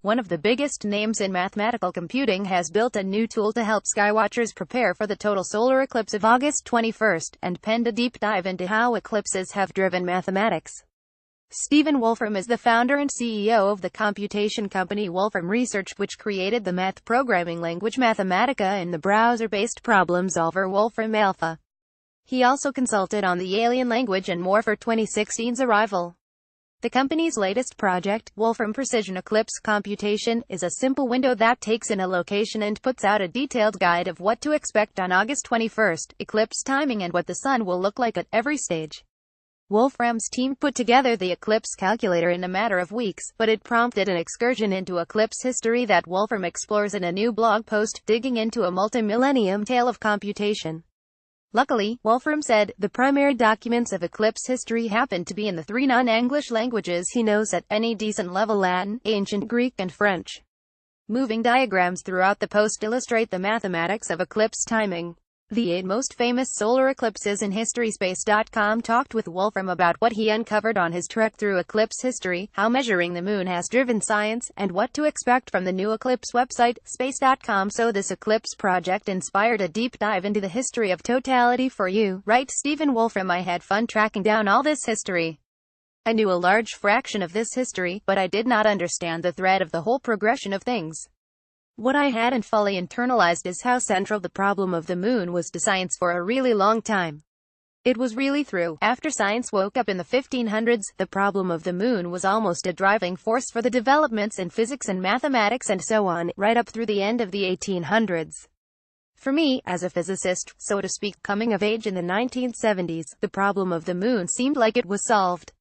One of the biggest names in mathematical computing has built a new tool to help skywatchers prepare for the total solar eclipse of August 21st, and penned a deep dive into how eclipses have driven mathematics. Stephen Wolfram is the founder and CEO of the computation company Wolfram Research, which created the math programming language Mathematica and the browser-based problem solver Wolfram Alpha. He also consulted on the alien language and more for 2016's arrival. The company's latest project, Wolfram Precision Eclipse Computation, is a simple window that takes in a location and puts out a detailed guide of what to expect on August 21st, eclipse timing, and what the sun will look like at every stage. Wolfram's team put together the eclipse calculator in a matter of weeks, but it prompted an excursion into eclipse history that Wolfram explores in a new blog post, digging into a multi-millennium tale of computation. Luckily, Wolfram said, the primary documents of eclipse history happen to be in the three non-English languages he knows at any decent level: Latin, Ancient Greek, and French. Moving diagrams throughout the post illustrate the mathematics of eclipse timing. The 8 most famous solar eclipses in history. Space.com talked with Wolfram about what he uncovered on his trek through eclipse history, how measuring the moon has driven science, and what to expect from the new eclipse website, Space.com. So this eclipse project inspired a deep dive into the history of totality for you, right, Stephen Wolfram? I had fun tracking down all this history. I knew a large fraction of this history, but I did not understand the thread of the whole progression of things. What I hadn't fully internalized is how central the problem of the moon was to science for a really long time. It was really through, after science woke up in the 1500s, the problem of the moon was almost a driving force for the developments in physics and mathematics and so on, right up through the end of the 1800s. For me, as a physicist, so to speak, coming of age in the 1970s, the problem of the moon seemed like it was solved.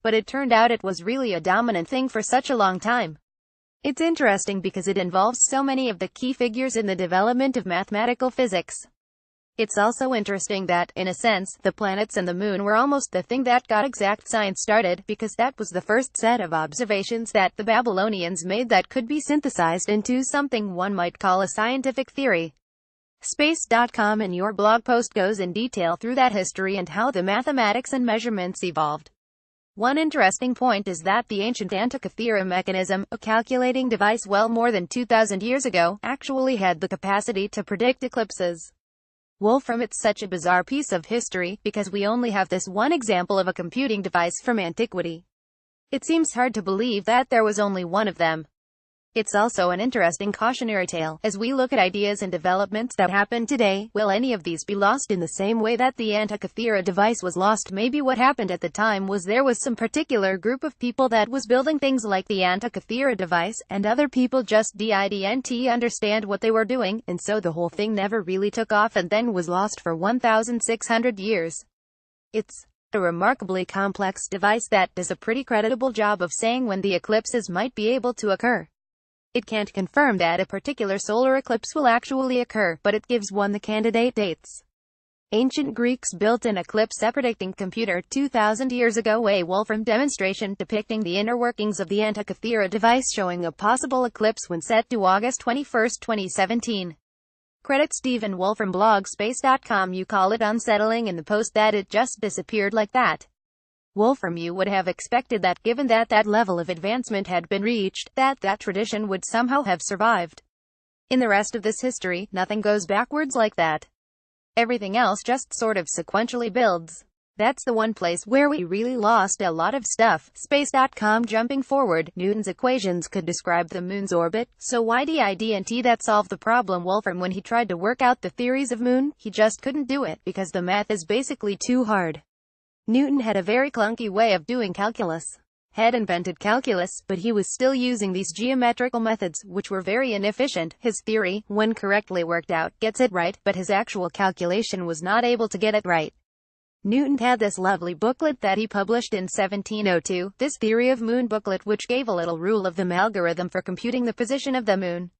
But it turned out it was really a dominant thing for such a long time. It's interesting because it involves so many of the key figures in the development of mathematical physics. It's also interesting that, in a sense, the planets and the moon were almost the thing that got exact science started, because that was the first set of observations that the Babylonians made that could be synthesized into something one might call a scientific theory. Space.com in your blog post goes in detail through that history and how the mathematics and measurements evolved. One interesting point is that the ancient Antikythera mechanism, a calculating device well more than 2,000 years ago, actually had the capacity to predict eclipses. Wolfram, it's such a bizarre piece of history, because we only have this one example of a computing device from antiquity. It seems hard to believe that there was only one of them. It's also an interesting cautionary tale. As we look at ideas and developments that happen today, will any of these be lost in the same way that the Antikythera device was lost? Maybe what happened at the time was there was some particular group of people that was building things like the Antikythera device, and other people just didn't understand what they were doing, and so the whole thing never really took off and then was lost for 1,600 years. It's a remarkably complex device that does a pretty creditable job of saying when the eclipses might be able to occur. It can't confirm that a particular solar eclipse will actually occur, but it gives one the candidate dates. Ancient Greeks built an eclipse predicting computer 2,000 years ago. A Wolfram demonstration depicting the inner workings of the Antikythera device showing a possible eclipse when set to August 21, 2017. Credit Stephen Wolfram. Blog. Space.com. You call it unsettling in the post that it just disappeared like that. Wolfram, you would have expected that, given that that level of advancement had been reached, that tradition would somehow have survived. In the rest of this history, nothing goes backwards like that. Everything else just sort of sequentially builds. That's the one place where we really lost a lot of stuff. Space.com. Jumping forward, Newton's equations could describe the moon's orbit, so why didn't that solve the problem? Wolfram, when he tried to work out the theories of moon, he just couldn't do it, because the math is basically too hard. Newton had a very clunky way of doing calculus. Had invented calculus, but he was still using these geometrical methods, which were very inefficient. His theory, when correctly worked out, gets it right, but his actual calculation was not able to get it right. Newton had this lovely booklet that he published in 1702, this Theory of Moon booklet, which gave a little rule of thumb algorithm for computing the position of the moon.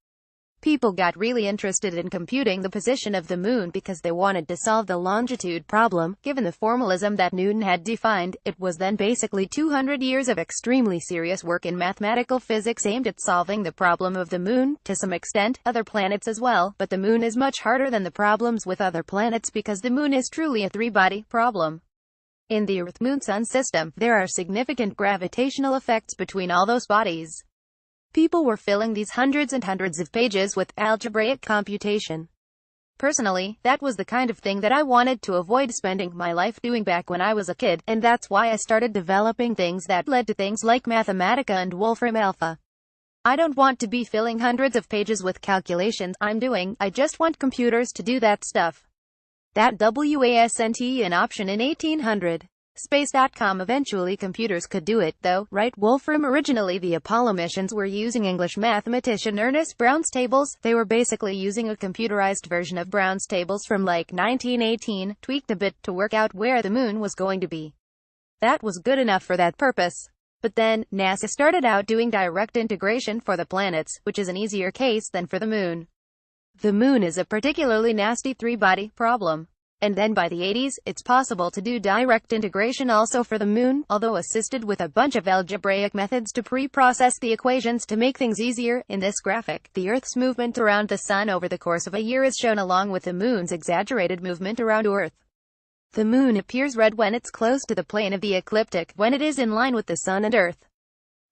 People got really interested in computing the position of the moon because they wanted to solve the longitude problem. Given the formalism that Newton had defined, it was then basically 200 years of extremely serious work in mathematical physics aimed at solving the problem of the moon, to some extent, other planets as well, but the moon is much harder than the problems with other planets because the moon is truly a three-body problem. In the Earth-Moon-Sun system, there are significant gravitational effects between all those bodies. People were filling these hundreds and hundreds of pages with algebraic computation. Personally, that was the kind of thing that I wanted to avoid spending my life doing back when I was a kid, and that's why I started developing things that led to things like Mathematica and Wolfram Alpha. I don't want to be filling hundreds of pages with calculations I just want computers to do that stuff. That wasn't an option in 1800. Space.com. Eventually computers could do it, though, right? Wolfram. Originally the Apollo missions were using English mathematician Ernest Brown's tables. They were basically using a computerized version of Brown's tables from like 1918, tweaked a bit to work out where the moon was going to be. That was good enough for that purpose. But then, NASA started out doing direct integration for the planets, which is an easier case than for the moon. The moon is a particularly nasty three-body problem. And then by the 80s, it's possible to do direct integration also for the moon, although assisted with a bunch of algebraic methods to pre-process the equations to make things easier. In this graphic, the Earth's movement around the Sun over the course of a year is shown along with the moon's exaggerated movement around Earth. The moon appears red when it's close to the plane of the ecliptic, when it is in line with the Sun and Earth.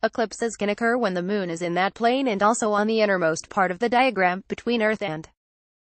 Eclipses can occur when the moon is in that plane and also on the innermost part of the diagram, between Earth and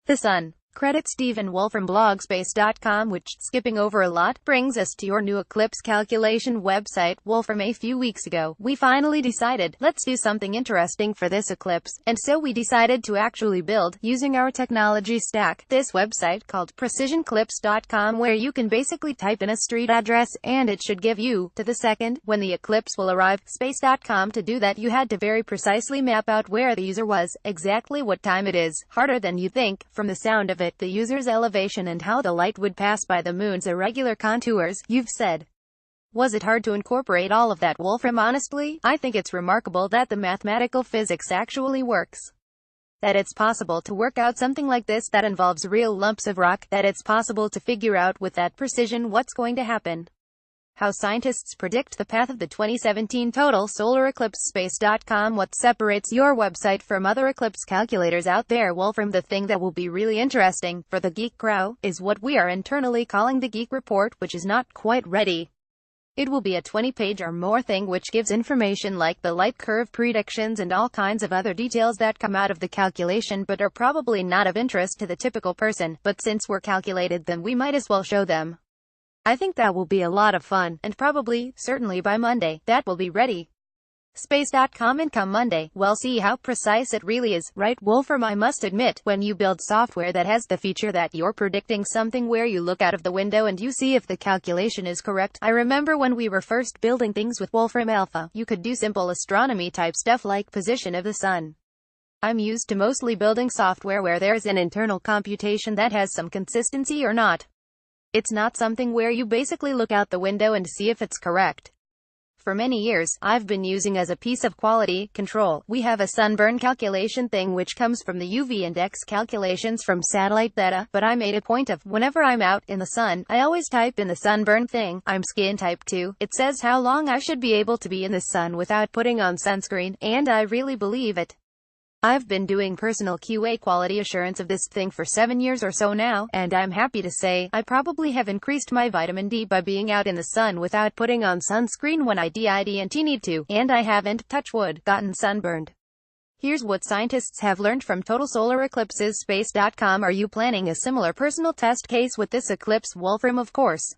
the Sun. Credit Stephen Wolfram blogspace.com, which, skipping over a lot, brings us to your new eclipse calculation website, Wolfram. A few weeks ago, we finally decided, let's do something interesting for this eclipse, and so we decided to actually build, using our technology stack, this website called PrecisionClips.com, where you can basically type in a street address, and it should give you, to the second, when the eclipse will arrive. Space.com. To do that you had to very precisely map out where the user was, exactly what time it is, harder than you think, from the sound of it, the user's elevation and how the light would pass by the moon's irregular contours, you've said. Was it hard to incorporate all of that, Wolfram? Honestly, I think it's remarkable that the mathematical physics actually works. That it's possible to work out something like this that involves real lumps of rock, that it's possible to figure out with that precision what's going to happen. How scientists predict the path of the 2017 total solar eclipse. Space.com. What separates your website from other eclipse calculators out there, Wolfram? The thing that will be really interesting, for the geek crowd, is what we are internally calling the Geek Report, which is not quite ready. It will be a 20-page or more thing which gives information like the light curve predictions and all kinds of other details that come out of the calculation but are probably not of interest to the typical person, but since we're calculated then we might as well show them. I think that will be a lot of fun, and probably, certainly by Monday, that will be ready. Space.com. And come Monday, we'll see how precise it really is, right, Wolfram? I must admit, when you build software that has the feature that you're predicting something where you look out of the window and you see if the calculation is correct, I remember when we were first building things with Wolfram Alpha, you could do simple astronomy type stuff like position of the sun. I'm used to mostly building software where there's an internal computation that has some consistency or not. It's not something where you basically look out the window and see if it's correct. For many years, I've been using as a piece of quality control. We have a sunburn calculation thing which comes from the UV index calculations from satellite data, but I made a point of, whenever I'm out in the sun, I always type in the sunburn thing. I'm skin type 2. It says how long I should be able to be in the sun without putting on sunscreen, and I really believe it. I've been doing personal QA quality assurance of this thing for 7 years or so now, and I'm happy to say, I probably have increased my vitamin D by being out in the sun without putting on sunscreen when I didn't need to, and I haven't, touch wood, gotten sunburned. Here's what scientists have learned from total solar eclipses. Space.com. Are you planning a similar personal test case with this eclipse, Wolfram? Of course.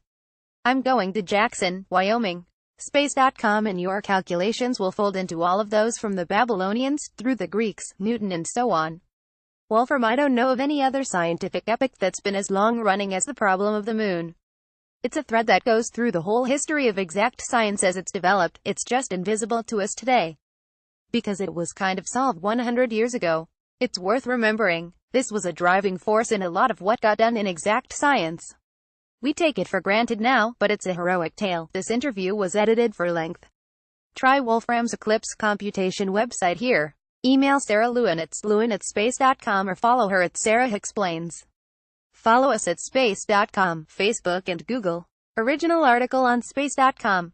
I'm going to Jackson, Wyoming. Space.com. And your calculations will fold into all of those from the Babylonians, through the Greeks, Newton and so on. Wolfram. I don't know of any other scientific epic that's been as long-running as the problem of the moon. It's a thread that goes through the whole history of exact science as it's developed. It's just invisible to us today, because it was kind of solved 100 years ago. It's worth remembering. This was a driving force in a lot of what got done in exact science. We take it for granted now, but it's a heroic tale. This interview was edited for length. Try Wolfram's Eclipse computation website here. Email Sarah Lewin@space.com or follow her at Sarah Explains. Follow us at space.com, Facebook and Google. Original article on space.com.